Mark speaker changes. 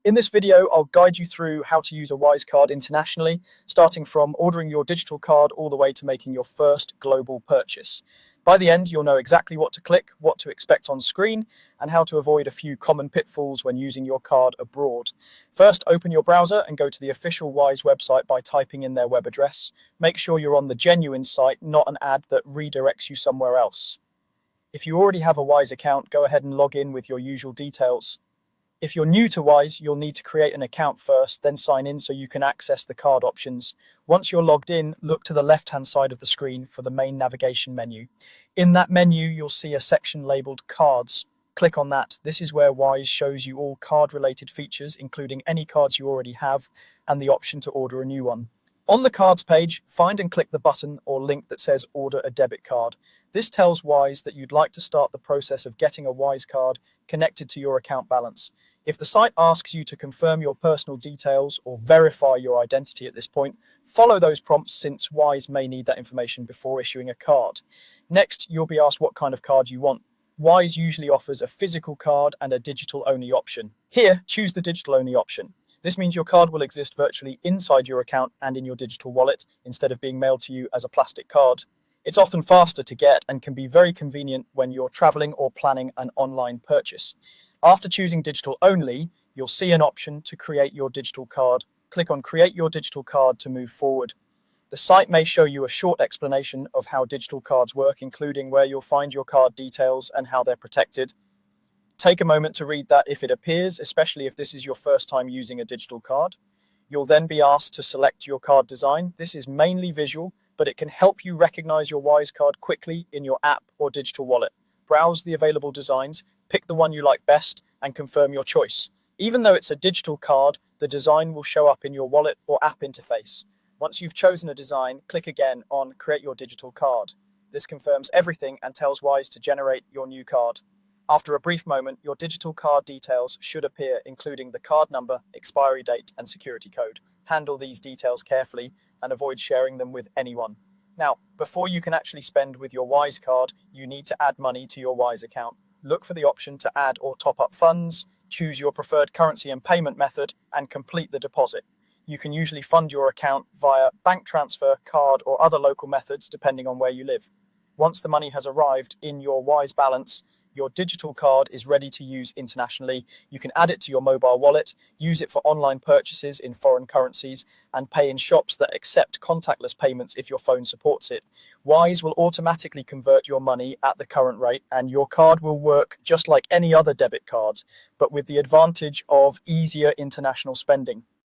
Speaker 1: In this video, I'll guide you through how to use a Wise card internationally, starting from ordering your digital card all the way to making your first global purchase. By the end, you'll know exactly what to click, what to expect on screen, and how to avoid a few common pitfalls when using your card abroad. First, open your browser and go to the official Wise website by typing in their web address. Make sure you're on the genuine site, not an ad that redirects you somewhere else. If you already have a Wise account, go ahead and log in with your usual details. If you're new to Wise, you'll need to create an account first, then sign in so you can access the card options. Once you're logged in, look to the left-hand side of the screen for the main navigation menu. In that menu, you'll see a section labeled Cards. Click on that. This is where Wise shows you all card-related features, including any cards you already have, and the option to order a new one. On the cards page, find and click the button or link that says Order a debit card. This tells Wise that you'd like to start the process of getting a Wise card connected to your account balance. If the site asks you to confirm your personal details or verify your identity at this point, follow those prompts since Wise may need that information before issuing a card. Next, you'll be asked what kind of card you want. Wise usually offers a physical card and a digital-only option. Here, choose the digital-only option. This means your card will exist virtually inside your account and in your digital wallet instead of being mailed to you as a plastic card. It's often faster to get and can be very convenient when you're traveling or planning an online purchase. After choosing digital only, you'll see an option to create your digital card. Click on Create Your Digital Card to move forward. The site may show you a short explanation of how digital cards work, including where you'll find your card details and how they're protected. Take a moment to read that if it appears, especially if this is your first time using a digital card. You'll then be asked to select your card design. This is mainly visual, but it can help you recognize your Wise card quickly in your app or digital wallet. Browse the available designs, pick the one you like best, and confirm your choice. Even though it's a digital card, the design will show up in your wallet or app interface. Once you've chosen a design, click again on Create Your Digital Card. This confirms everything and tells Wise to generate your new card. After a brief moment, your digital card details should appear, including the card number, expiry date, and security code. Handle these details carefully and avoid sharing them with anyone. Now, before you can actually spend with your Wise card, you need to add money to your Wise account. Look for the option to add or top up funds, choose your preferred currency and payment method, and complete the deposit. You can usually fund your account via bank transfer, card, or other local methods depending on where you live. Once the money has arrived in your Wise balance, your digital card is ready to use internationally. You can add it to your mobile wallet, use it for online purchases in foreign currencies, and pay in shops that accept contactless payments if your phone supports it. Wise will automatically convert your money at the current rate, and your card will work just like any other debit card, but with the advantage of easier international spending.